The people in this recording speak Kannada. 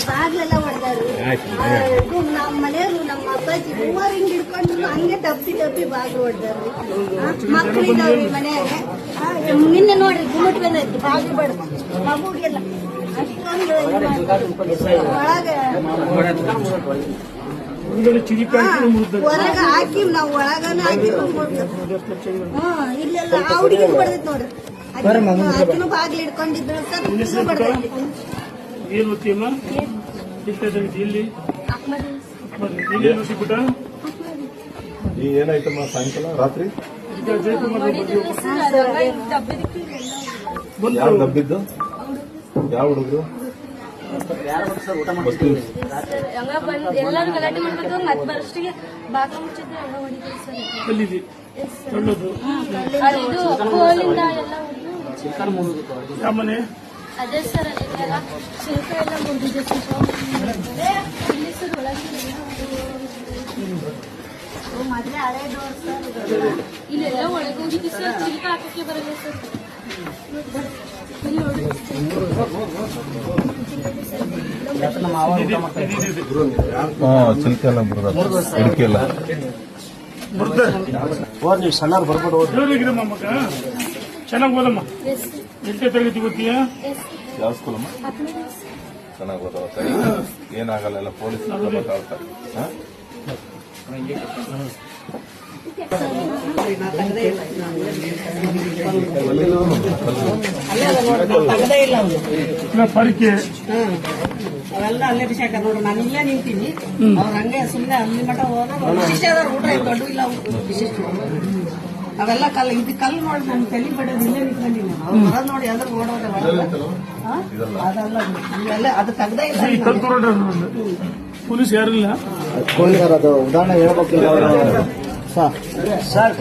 ಬಾಗ್ಲೆಲ್ಲ ಹೊಡೆದಾರು. ನಮ್ಮ ಮನೆಯವರು ನಮ್ಮ ಅಪ್ಪಾಜಿ ಮೂವರು ಹಿಂಗ್ ಹಿಡ್ಕೊಂಡ್ರು ಹಂಗೆ ಡಬ್ಬಿ ಬಾಗ್ಲು ಹೊಡೆದಾರು. ಮಕ್ಕಳಿದ್ದಾವ್ರಿ ಮನೆಯಾಗ. ನಿನ್ನೆ ನೋಡ್ರಿ ಗುಮ್ಮಟ್ ಬಂದೈತಿ ಬಾಗ್ಲು ಬಡ್ದು ಮಗುಗೆಲ್ಲ ಅಷ್ಟೊಂದು ಹೊರಗ ಹಾಕಿ ನಾವು ಒಳಗನ ಹಾಕಿ ಇಲ್ಲೆಲ್ಲ ಆ ಹುಡುಗಿನ ಬಡ್ದೈತಿ ನೋಡ್ರಿ. ಅಕ್ಕಿನೂ ಬಾಗ್ಲು ಹಿಡ್ಕೊಂಡಿದ್ರು ಸರ್ ಬಡ್ದೈತಿ. ಏನಾಯ್ತಮ್ಮ ಸಾಯಂಕಾಲ ರಾತ್ರಿ ಯಾರು ದಬ್ಬಿದ್ದು? ಯಾವ ಹುಡುಗರು? ಎಲ್ಲರೂ ಗಲಾಟೆ ಮಾಡ್ಕೊಂಡು ಮತ್ತೆ ಬರಷ್ಟಿಗೆ ಬಾಗ್ಲ ಮುಚ್ಚಿದ್ರೆ ಎಲ್ಲ ಹೊಡಿತೀವಿ ಸರ್. ಅದೇ ಸರ್ ಅಲ್ಲೆಲ್ಲ ಶಿಲ್ಪ ಎಲ್ಲ ಮುಗಿದಿದೆ ಇಲ್ಲಿ ಸರ್ ಒಳಗೆ ಇಲ್ಲೆಲ್ಲ ಒಳಗೆ ಹೋಗಿದ್ವಿ ಸರ್. ಚಿಲ್ಕ ಹಾಕಕ್ಕೆ ಬರಲ್ಲ ಸರ್. ಚಿಲ್ಕೆ ಎಲ್ಲ ಇಡಕೆ ಎಲ್ಲ ನೀವು ಸಣ್ಣವ್ರು ಬರ್ಬೋದು. ಚೆನ್ನಾಗಿ ಓದಮ್ಮ. ಎಷ್ಟೇ ತರಗತಿ ಗೊತ್ತೀಯಾ? ಯಾವ ಸ್ಕೂಲಮ್ಮ? ಚೆನ್ನಾಗಿ ಓದವ. ಏನಾಗಲ್ಲ, ಎಲ್ಲ ಪೊಲೀಸ್ ಮಾತಾಡ್ತಾರೆ. ಪರಿಕೆ ಅವೆಲ್ಲ ಅಲ್ಲೇ ಬಿಸಾಕ ನೋಡ್ರಿ. ನಾನು ಇಲ್ಲೇ ನಿಂತೀನಿ. ಅವ್ರ ಹಂಗೆ ಸುಮ್ಮನೆ ಅಲ್ಲಿ ಮಠ ಹೋದ್ರೆ ವಿಶಿಷ್ಟ ಊಟ ದೊಡ್ಡ ಇಲ್ಲ ವಿಶಿಷ್ಟ. ಅವೆಲ್ಲ ಕಲ್ಲು ಇದು ಕಲ್ಲು ನೋಡಿ ನನ್ ತಲೆ ಬಡೋದು ಇಲ್ಲೇ ನಿಂತ್ಕೊಂಡಿನಿ. ಅವ್ರು ಬರೋದು ನೋಡಿ ಅದ್ರ ಓಡೋದೆ ಅದೆಲ್ಲ ಇಲ್ಲೆಲ್ಲ ಅದು ತೆಗ್ದೇ ಇಲ್ಲ. ಪೊಲೀಸ್ ಯಾರಿಲ್ಲ. ಉದಾಹರಣೆ ಹೇಳ್ಬೇಕು ಸರ್.